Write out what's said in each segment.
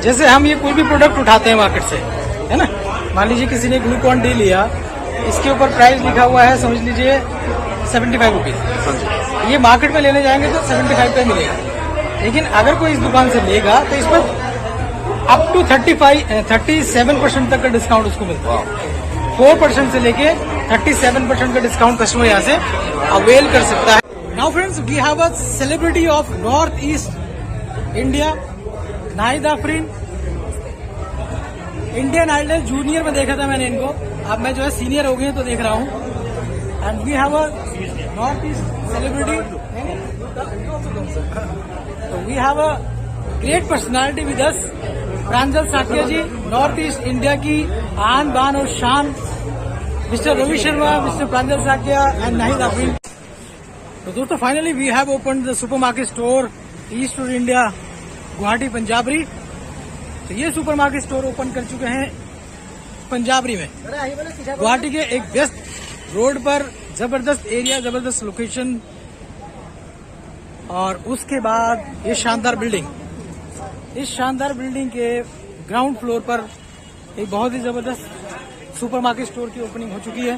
जैसे हम ये कोई भी प्रोडक्ट उठाते हैं मार्केट से, है ना, मान लीजिए किसी ने ग्लूकॉन डी लिया, इसके ऊपर प्राइस लिखा हुआ है समझ लीजिए 75 रुपीज। ये मार्केट में लेने जाएंगे तो 75 पे मिलेगा, लेकिन अगर कोई इस दुकान से लेगा तो इस पर अप टू 37% तक का डिस्काउंट उसको मिलता है। 4% से लेके 37% का डिस्काउंट कस्टमर यहाँ से अवेल कर सकता है। Now friends, we have a celebrity of North east India, Nahid Afreen. Indian Idol Junior में देखा था मैंने इनको, अब मैं जो है सीनियर हो गए तो देख रहा हूँ। And we have a north east celebrity, तो we have a great personality with us, Pranjal Saikia ji, north east India की आन बान और शान, mister Ravi Sharma, mister Pranjal Saikia and Nahid Afreen. तो दोस्तों finally we have opened the supermarket store east to India Guwahati Panjabari. तो ये सुपरमार्केट स्टोर ओपन कर चुके हैं पंजाबरी में, गुवाहाटी के एक बेस्ट रोड पर, जबरदस्त एरिया, जबरदस्त लोकेशन। और उसके बाद ये शानदार बिल्डिंग, इस शानदार बिल्डिंग के ग्राउंड फ्लोर पर एक बहुत ही जबरदस्त सुपरमार्केट स्टोर की ओपनिंग हो चुकी है।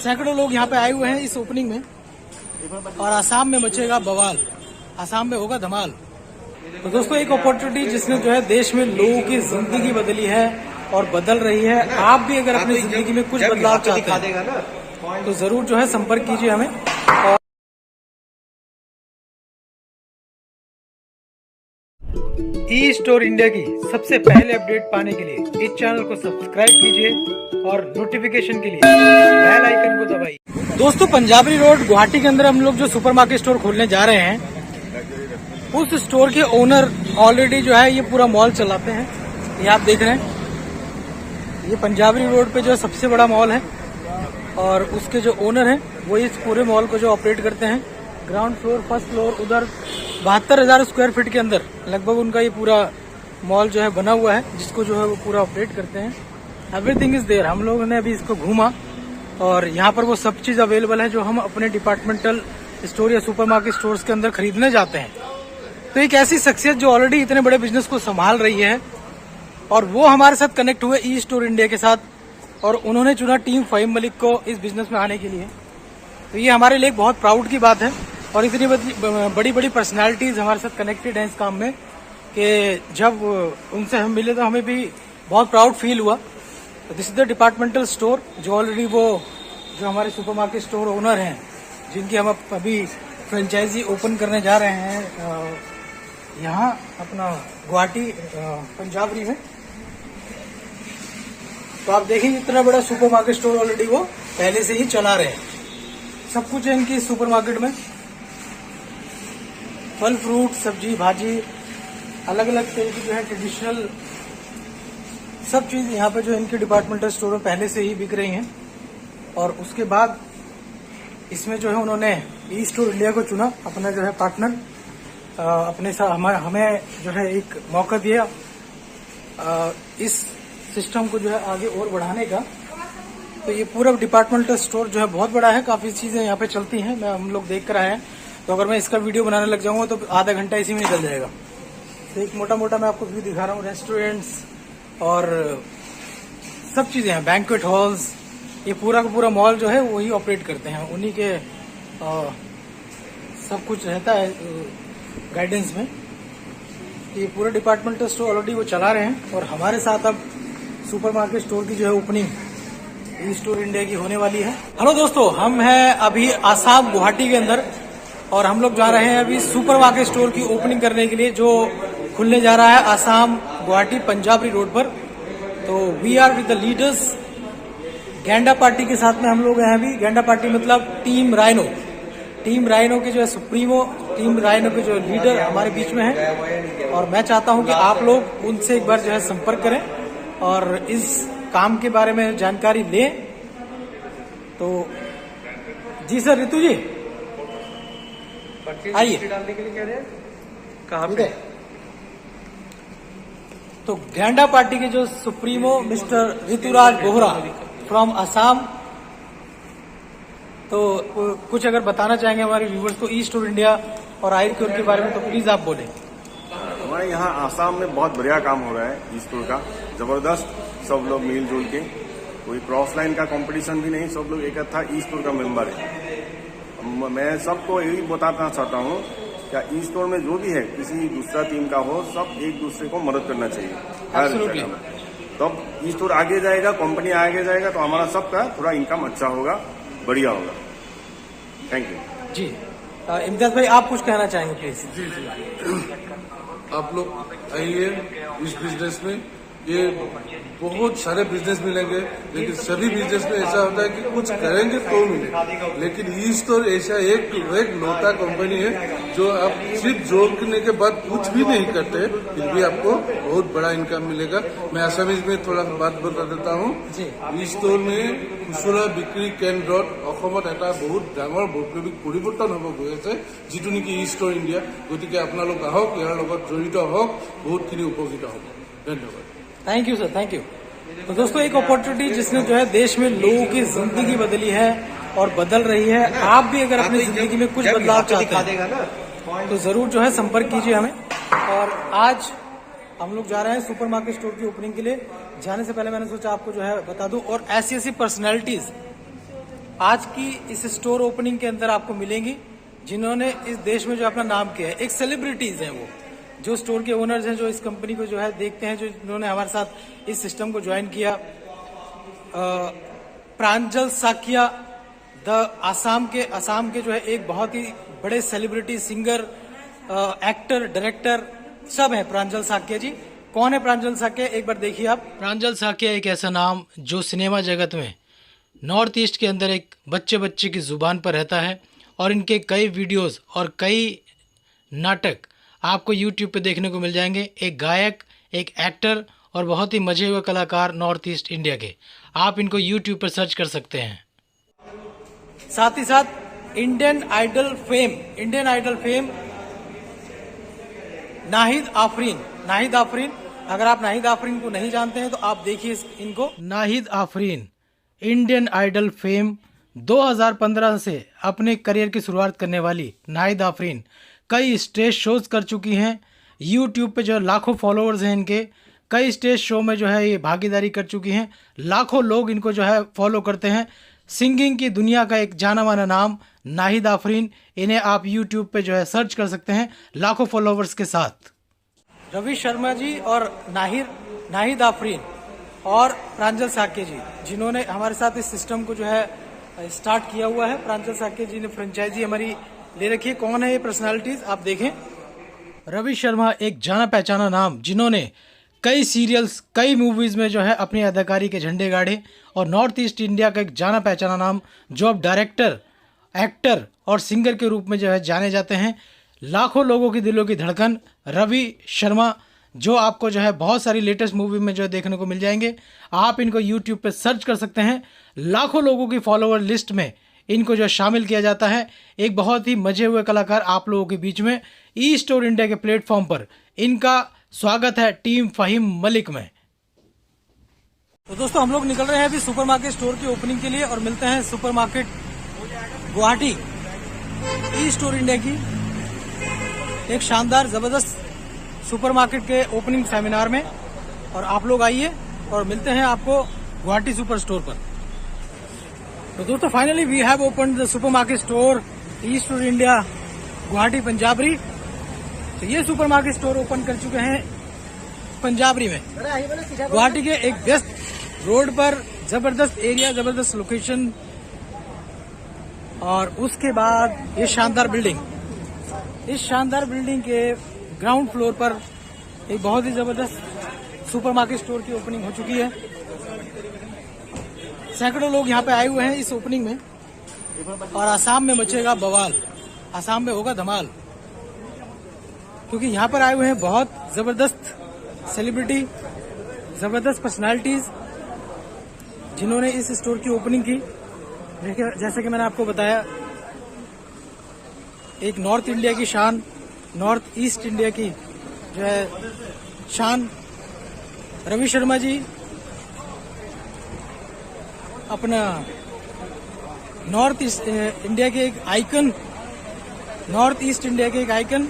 सैकड़ों लोग यहाँ पे आए हुए हैं इस ओपनिंग में, और आसाम में मचेगा बवाल, आसाम में होगा धमाल। तो दोस्तों एक अपॉर्चुनिटी जिसने जो है देश में लोगों की जिंदगी बदली है और बदल रही है। आप भी अगर अपनी जिंदगी में कुछ बदलाव चाहते हैं तो जरूर जो है संपर्क कीजिए हमें। और ई स्टोर इंडिया की सबसे पहले अपडेट पाने के लिए इस चैनल को सब्सक्राइब कीजिए और नोटिफिकेशन के लिए बेल आइकन को दबाइए। दोस्तों पंजाबरी रोड गुवाहाटी के अंदर हम लोग जो सुपरमार्केट स्टोर खोलने जा रहे हैं, उस स्टोर के ओनर ऑलरेडी जो है ये पूरा मॉल चलाते हैं। ये आप देख रहे हैं, ये पंजाबरी रोड पे जो सबसे बड़ा मॉल है, और उसके जो ओनर हैं वो इस पूरे मॉल को जो ऑपरेट करते हैं। ग्राउंड फ्लोर, फर्स्ट फ्लोर, उधर 72,000 स्क्वायर फीट के अंदर लगभग उनका ये पूरा मॉल जो है बना हुआ है, जिसको जो है वो पूरा ऑपरेट करते हैं। Everything is there. हम लोगों ने अभी इसको घूमा और यहाँ पर वो सब चीज अवेलेबल है जो हम अपने डिपार्टमेंटल स्टोर या सुपरमार्केट स्टोर्स के अंदर खरीदने जाते हैं। तो एक ऐसी शख्सियत जो ऑलरेडी इतने बड़े बिजनेस को संभाल रही है, और वो हमारे साथ कनेक्ट हुए ई स्टोर इंडिया के साथ, और उन्होंने चुना टीम फहीम मलिक को इस बिजनेस में आने के लिए। तो ये हमारे लिए बहुत प्राउड की बात है, और इतनी बड़ी बड़ी पर्सनालिटीज हमारे साथ कनेक्टेड हैं इस काम में, कि जब उनसे हम मिले तो हमें भी बहुत प्राउड फील हुआ। तो this is the departmental store, जो ऑलरेडी वो जो हमारे सुपरमार्केट स्टोर ओनर हैं, जिनकी हम अभी फ्रेंचाइजी ओपन करने जा रहे हैं यहाँ अपना गुवाहाटी पंजाबरी में। तो आप देखिए इतना बड़ा सुपरमार्केट स्टोर ऑलरेडी वो पहले से ही चला रहे हैं। सब कुछ है इनकी सुपरमार्केट में, फल फ्रूट, सब्जी भाजी, अलग अलग तरह की जो है ट्रेडिशनल सब चीज यहाँ पे जो इनके डिपार्टमेंटल स्टोर में पहले से ही बिक रही हैं। और उसके बाद इसमें जो है उन्होंने ई स्टोर इंडिया को चुना अपना जो है पार्टनर, अपने साथ हमें जो है एक मौका दिया इस सिस्टम को जो है आगे और बढ़ाने का। तो ये पूरा डिपार्टमेंटल स्टोर जो है बहुत बड़ा है, काफी चीजें यहाँ पे चलती हैं, हम लोग देख कर आए हैं। तो अगर मैं इसका वीडियो बनाने लग जाऊंगा तो आधा घंटा इसी में निकल जाएगा। तो एक मोटा मोटा मैं आपको व्यू दिखा रहा हूँ। रेस्टोरेंट्स और सब चीजें हैं, बैंक्वेट हॉल्स, ये पूरा का पूरा मॉल जो है वही ऑपरेट करते हैं, उन्हीं के सब कुछ रहता है गाइडेंस में। ये पूरा डिपार्टमेंटल स्टोर ऑलरेडी वो चला रहे हैं, और हमारे साथ अब सुपरमार्केट स्टोर की जो है ओपनिंग ई स्टोर इंडिया की होने वाली है। हेलो दोस्तों, हम हैं अभी आसाम गुवाहाटी के अंदर, और हम लोग जा रहे हैं अभी सुपरमार्केट स्टोर की ओपनिंग करने के लिए, जो खुलने जा रहा है आसाम गुवाहाटी पंजाबरी रोड पर। तो we are with the leaders, Gainda party के साथ में हम लोग हैं अभी। गैंडा पार्टी मतलब टीम राइनो, टीम राइनो के जो है सुप्रीमो, टीम राइनो के जो लीडर हमारे बीच में है। और मैं चाहता हूं कि आप लोग उनसे एक बार जो है संपर्क करें और इस काम के बारे में जानकारी लें। तो जी सर, रितु जी आइए। डालने के लिए कह रहे हैं, कहाँ पे? तो गैंडा पार्टी के जो supremo mister Rituraj Bohra from Assam, तो कुछ अगर बताना चाहेंगे हमारे व्यूवर्स को ई स्टोर इंडिया और आयर क्योर के बारे में, तो प्लीज आप बोले। हमारे यहाँ आसाम में बहुत बढ़िया काम हो रहा है ई स्टोर का, जबरदस्त। सब लोग मिलजुल के, कोई क्रॉस लाइन का कंपटीशन भी नहीं, सब लोग इकट्ठा ई स्टोर का मेंबर है। मैं सबको यही बताना चाहता हूँ, क्या ई स्टोर में जो भी है किसी दूसरा टीम का हो, सब एक दूसरे को मदद करना चाहिए हर जगह में। तब ई स्टोर आगे जाएगा, कंपनी आगे जाएगा, तो हमारा सबका थोड़ा इनकम अच्छा होगा, बढ़िया होगा। थैंक यू जी। इम्तियाज भाई, आप कुछ कहना चाहेंगे प्लीज? जी जी, आप लोग आइए इस बिजनेस में। ये बहुत सारे बिजनेस मिलेंगे, लेकिन सभी बिजनेस में ऐसा होता है कि कुछ करेंगे तो मिले। लेकिन ई स्टोर ऐसा एक लौटा कंपनी है जो आप सिर्फ जोड़ने के बाद कुछ भी नहीं करते, फिर भी आपको बहुत बड़ा इनकम मिलेगा। मैं आसामीज में थोड़ा बात बता देता हूँ। ई स्टोर में खुचुरा बिक्री केन्द्ৰত অসমত এটা বহুত ডাঙৰ বৈপ্লৱিক পৰিৱৰ্তন হ'ব গৈ আছে, যিটো নেকি ই ষ্ট'ৰ ইণ্ডিয়া। গতিকে আপোনালোক আহক, ইয়াৰ লগত জড়িত হওক, বহুতখিনি উপকৃত হ'ব। ধন্যবাদ। Thank you sir, thank you. तो दोस्तों, एक अपॉर्चुनिटी जिसने जो है देश में लोगों की जिंदगी बदली है और बदल रही है। आप भी अगर अपनी जिंदगी में कुछ बदलाव चाहते हैं तो जरूर जो है संपर्क कीजिए हमें। और आज हम लोग जा रहे हैं सुपरमार्केट स्टोर की ओपनिंग के लिए। जाने से पहले मैंने सोचा आपको जो है बता दूं, और ऐसी ऐसी पर्सनैलिटीज आज की इस स्टोर ओपनिंग के अंदर आपको मिलेंगी जिन्होंने इस देश में जो अपना नाम किया है। एक सेलिब्रिटीज हैं वो, जो स्टोर के ओनर्स हैं, जो इस कंपनी को जो है देखते हैं, जो इन्होंने हमारे साथ इस सिस्टम को ज्वाइन किया। प्रांजल साकिया असम के जो है एक बहुत ही बड़े सेलिब्रिटी, सिंगर, एक्टर, डायरेक्टर सब है प्रांजल साकिया जी। कौन है प्रांजल साकिया, एक बार देखिए आप। प्रांजल साकिया एक ऐसा नाम जो सिनेमा जगत में नॉर्थ ईस्ट के अंदर एक बच्चे की जुबान पर रहता है, और इनके कई वीडियोस और कई नाटक आपको यूट्यूब पे देखने को मिल जाएंगे। एक गायक, एक एक्टर और बहुत ही मजे हुए कलाकार नॉर्थ ईस्ट इंडिया के। आप इनको यूट्यूब पर सर्च कर सकते हैं। साथ ही साथ Indian Idol fame Nahid Afreen. अगर आप नाहिद आफरीन को नहीं जानते हैं तो आप देखिए इनको। Nahid Afreen Indian Idol fame 2015 से अपने करियर की शुरुआत करने वाली नाहिद आफरीन कई स्टेज शोज कर चुकी हैं। यूट्यूब पे जो लाखों फॉलोअर्स हैं इनके, कई स्टेज शो में जो है ये भागीदारी कर चुकी हैं। लाखों लोग इनको जो है फॉलो करते हैं। सिंगिंग की दुनिया का एक जाना माना नाम नाहिद आफरीन। इन्हें आप यूट्यूब पे जो है सर्च कर सकते हैं लाखों फॉलोअर्स के साथ। रवि शर्मा जी और नाहिद आफरीन और प्रांजल साकिया जी, जिन्होंने हमारे साथ इस सिस्टम को जो है स्टार्ट किया हुआ है। प्रांजल साकिया जी ने फ्रेंचाइजी हमारी ले रखी है। कौन है ये पर्सनालिटीज, आप देखें। रवि शर्मा एक जाना पहचाना नाम, जिन्होंने कई सीरियल्स, कई मूवीज में जो है अपनी अदाकारी के झंडे गाड़े, और नॉर्थ ईस्ट इंडिया का एक जाना पहचाना नाम जो अब डायरेक्टर, एक्टर और सिंगर के रूप में जो है जाने जाते हैं। लाखों लोगों की दिलों की धड़कन रवि शर्मा, जो आपको जो है बहुत सारी लेटेस्ट मूवी में जो है देखने को मिल जाएंगे। आप इनको यूट्यूब पे सर्च कर सकते हैं। लाखों लोगों की फॉलोअर लिस्ट में इनको जो शामिल किया जाता है। एक बहुत ही मजे हुए कलाकार आप लोगों के बीच में ई स्टोर इंडिया के प्लेटफॉर्म पर इनका स्वागत है टीम फहीम मलिक में। तो दोस्तों, हम लोग निकल रहे हैं अभी सुपरमार्केट स्टोर की ओपनिंग के लिए, और मिलते हैं सुपरमार्केट गुवाहाटी ई स्टोर इंडिया की एक शानदार जबरदस्त सुपरमार्केट के ओपनिंग सेमिनार में। और आप लोग आइए और मिलते हैं आपको गुवाहाटी सुपर स्टोर पर। तो दोस्तों, finally we have opened the supermarket store E store India Guwahati Panjabari. तो ये सुपरमार्केट स्टोर ओपन कर चुके हैं पंजाबरी में, गुवाहाटी के एक व्यस्त रोड पर। जबरदस्त एरिया, जबरदस्त लोकेशन, और उसके बाद ये शानदार बिल्डिंग। इस शानदार बिल्डिंग के ग्राउंड फ्लोर पर एक बहुत ही जबरदस्त सुपरमार्केट स्टोर की ओपनिंग हो चुकी है। सैकड़ों लोग यहाँ पे आए हुए हैं इस ओपनिंग में, और आसाम में मचेगा बवाल, आसाम में होगा धमाल, क्योंकि यहाँ पर आए हुए हैं बहुत जबरदस्त सेलिब्रिटी, जबरदस्त पर्सनालिटीज, जिन्होंने इस स्टोर की ओपनिंग की। जैसे कि मैंने आपको बताया, एक नॉर्थ इंडिया की शान, नॉर्थ ईस्ट इंडिया की जो है शान रवि शर्मा जी, अपना नॉर्थ ईस्ट इंडिया के एक आइकन, नॉर्थ ईस्ट इंडिया के एक आइकन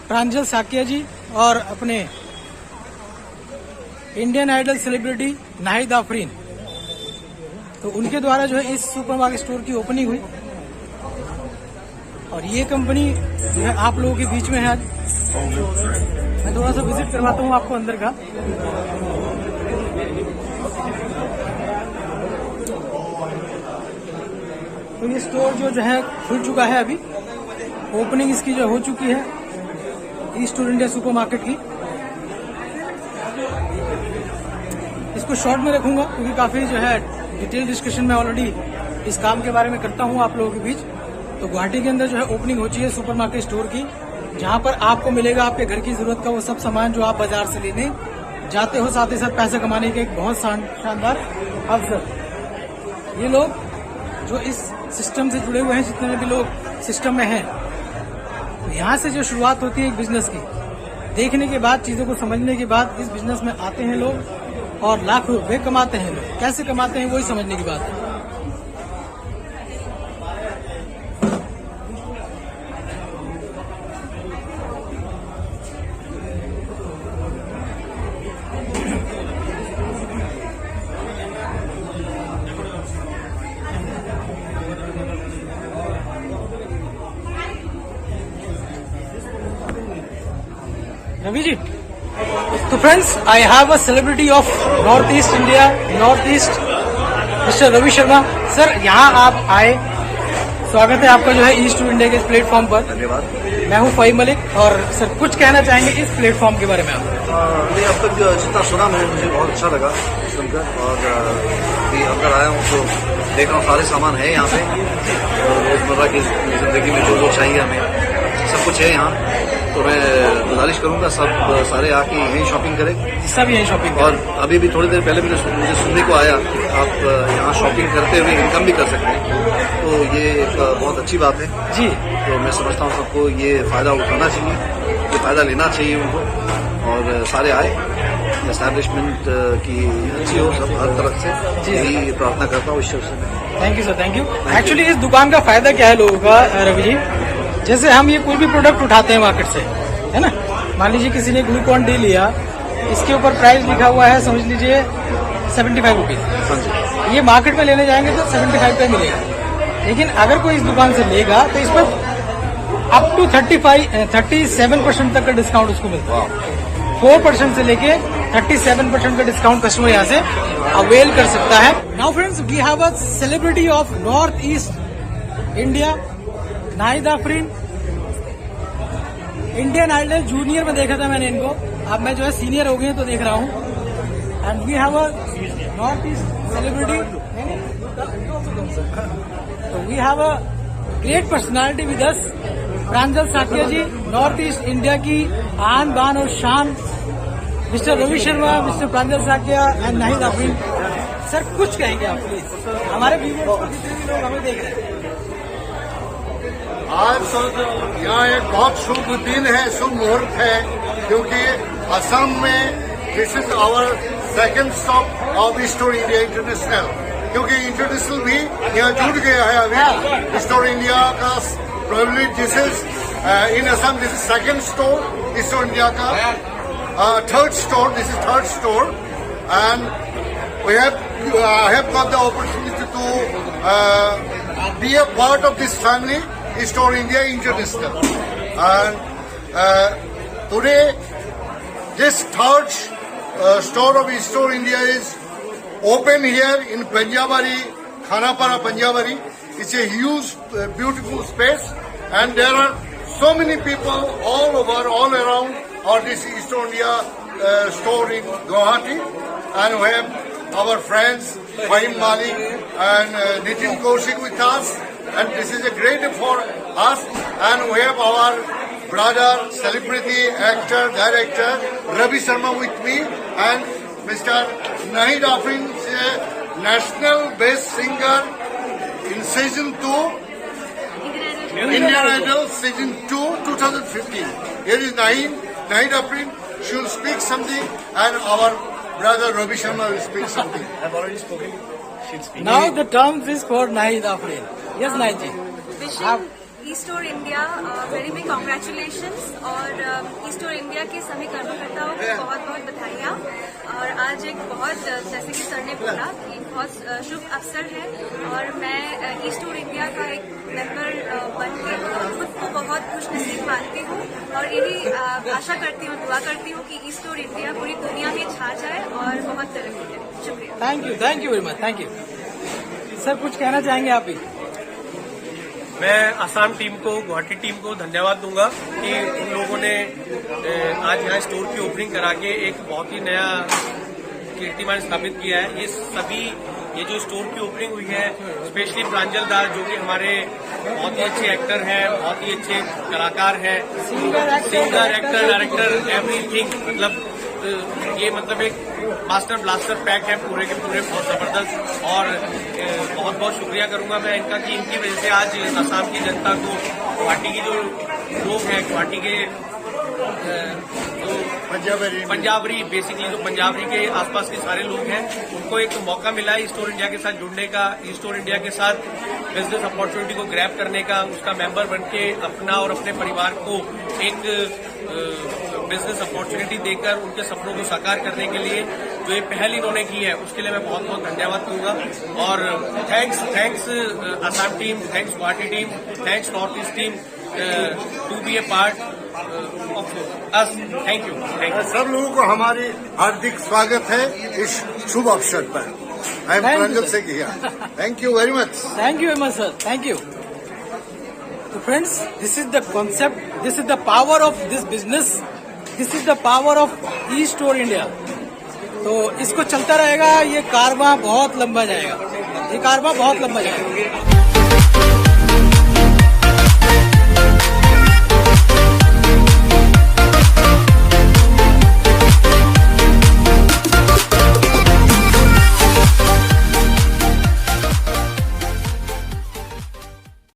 प्रांजल साकिया जी, और अपने Indian Idol celebrity Nahid Afreen, तो उनके द्वारा जो है इस सुपरमार्केट स्टोर की ओपनिंग हुई और ये कंपनी जो है आप लोगों के बीच में है आज। मैं थोड़ा सा विजिट करवाता हूँ आपको अंदर का। तो ये स्टोर जो है खुल चुका है, अभी ओपनिंग इसकी जो हो चुकी है ईस्ट इंडिया सुपरमार्केट की। इसको शॉर्ट में रखूंगा क्योंकि काफी जो है डिटेल डिस्कशन में ऑलरेडी इस काम के बारे में करता हूं आप लोगों के बीच। तो गुवाहाटी के अंदर जो है ओपनिंग हो चुकी है सुपरमार्केट स्टोर की, जहां पर आपको मिलेगा आपके घर की जरूरत का वो सब सामान जो आप बाजार से लेने जाते हो, साथ ही साथ पैसे कमाने के एक बहुत शानदार अवसर। ये लोग जो इस सिस्टम से जुड़े हुए हैं, जितने भी लोग सिस्टम में हैं, तो यहाँ से जो शुरुआत होती है एक बिजनेस की, देखने के बाद, चीजों को समझने के बाद इस बिजनेस में आते हैं लोग और लाखों रुपए कमाते हैं लोग। कैसे कमाते हैं वही समझने की बात है। रवि जी, तो friends, I have a celebrity of North east India, North East, mister Ravi Sharma. Sir, यहाँ आप आए, स्वागत है आपका जो है ईस्ट इंडिया के इस प्लेटफॉर्म पर। धन्यवाद। मैं हूँ फ़हीम मलिक और सर कुछ कहना चाहेंगे इस प्लेटफॉर्म के बारे में आप? नहीं, अब तक जितना सुना मुझे बहुत अच्छा लगा सुनकर, और अभी अंदर आया हूँ तो देख रहा हूँ सारे सामान है यहाँ पे, और रोजमर्रा की जिंदगी में जो चाहिए हमें सब कुछ है यहाँ। तो मैं गुजारिश करूंगा सब सारे आके यहीं शॉपिंग करें, सब यहीं शॉपिंग। और अभी भी थोड़ी देर पहले मुझे सुनने को आया कि आप यहाँ शॉपिंग करते हुए इनकम भी कर सकते हैं, तो ये एक बहुत अच्छी बात है जी। तो मैं समझता हूँ सबको ये फायदा उठाना चाहिए, ये फायदा लेना चाहिए उनको, और सारे आए, एस्टैब्लिशमेंट की अच्छी हो सब हर तरफ से, यही प्रार्थना करता हूँ ईश्वर से। Thank you sir, thank you. Actually इस दुकान का फायदा क्या है लोगों का रवि जी, जैसे हम ये कोई भी प्रोडक्ट उठाते हैं मार्केट से, है ना, मान लीजिए किसी ने ग्लूकॉन डी लिया, इसके ऊपर प्राइस लिखा हुआ है समझ लीजिए 75 रुपीज, ये मार्केट में लेने जाएंगे तो 75 पे मिलेगा, लेकिन अगर कोई इस दुकान से लेगा तो इस पर अप टू 37% तक का डिस्काउंट उसको मिलता है। 4% से लेके 37% का डिस्काउंट कस्टमर यहाँ से अवेल कर सकता है। Now friends, we have a celebrity of North east India, Nahid Afreen. Indian Idol Junior में देखा था मैंने इनको, अब मैं जो है सीनियर हो गए तो देख रहा हूँ। And we have a north east celebrity, तो we have a great personality with us, Pranjal Saikia ji, north east India की आन बान और शान, mister Ravi Sharma, mister Pranjal Saikia and Nahid Afreen. Sir कुछ कहेंगे आप प्लीज हमारे व्यूअर्स को, जितने भी लोग हमें देख रहे हैं। आज यहाँ एक बहुत शुभ दिन है, शुभ मुहूर्त है, क्योंकि असम में this is our second stop of store India international, क्योंकि इंटरनेशनल भी यहाँ जुड़ गया है अभी स्टोर इंडिया का। Probably this is in Assam, this is second store store India का, third store, this is third store, and we have got the opportunity to be a part of this family, Store India International. And today, this third store of Store India is open here in Panjabari, Khanapara, Panjabari. It's a huge, beautiful space, and there are so many people all over, all around on this Store India store in Guwahati, and we have our friends Fahim Malik and Nitin Kaushik with us, and this is a great day for us. And we have our brother, celebrity, actor, director Ravi Sharma with me, and Mr. Naheed Afrin, national best singer in season 2, Indian Idol season 2, 2015. Here is Naheed Afrin. She will speak something, and our brother Ravi Sharma will speak something. I've already spoken. She'll speak. Now the terms is for Naheed Afrin. Yes, Naheed ji. Wishing store India very big congratulations और store India के सभी कर्मकर्ताओं को बहुत बहुत बधाइयाँ। और आज एक बहुत, जैसे कि सर ने बोला, कि बहुत शुभ अवसर है और मैं स्टोर इंडिया का एक मेंबर बन के खुद को बहुत खुशनसीब मानती हूँ और यही आशा करती हूँ, दुआ करती हूँ कि स्टोर इंडिया पूरी दुनिया में छा जाए और बहुत तरक्की करे। शुक्रिया। Thank you very much, thank you. Sir कुछ कहना चाहेंगे आप भी? मैं असम टीम को, गुवाहाटी टीम को धन्यवाद दूंगा कि उन लोगों ने आज यहाँ स्टोर की ओपनिंग करा के एक बहुत ही नया कीर्तिमान स्थापित किया है। ये जो स्टोर की ओपनिंग हुई है, स्पेशली प्रांजल दास जो कि हमारे बहुत ही अच्छे एक्टर हैं, बहुत ही अच्छे कलाकार हैं, सिंगर, एक्टर, डायरेक्टर, एवरीथिंग, ये एक मास्टर ब्लास्टर पैक है पूरे के पूरे, बहुत जबरदस्त। और बहुत बहुत शुक्रिया करूंगा मैं इनका कि इनकी वजह से आज असम की जनता को, गुवाहाटी की जो लोग हैं, गुवाहाटी के पंजाबरी बेसिकली जो पंजाबरी के आसपास के सारे लोग हैं, उनको एक मौका मिला है स्टोर इंडिया के साथ जुड़ने का, स्टोर इंडिया के साथ बिजनेस अपॉर्चुनिटी को ग्रैब करने का, उसका मेंबर बनके अपना और अपने परिवार को एक बिजनेस अपॉर्चुनिटी देकर उनके सपनों को साकार करने के लिए जो ये पहल इन्होंने की है, उसके लिए मैं बहुत बहुत धन्यवाद दूंगा। और thanks Assam team, thanks Guwahati team, thanks North East team to be a part of us. Thank you. सब लोगों को हमारी हार्दिक स्वागत है इस शुभ अवसर पर। आई एम प्रांजल से किया। Thank you very much. Thank you very much sir, thank you. तो friends, this is the concept, this is the power of this business, this is the power of E store India. तो इसको चलता रहेगा, ये कारवां बहुत लंबा जाएगा, ये कारवां बहुत लंबा जाएगा।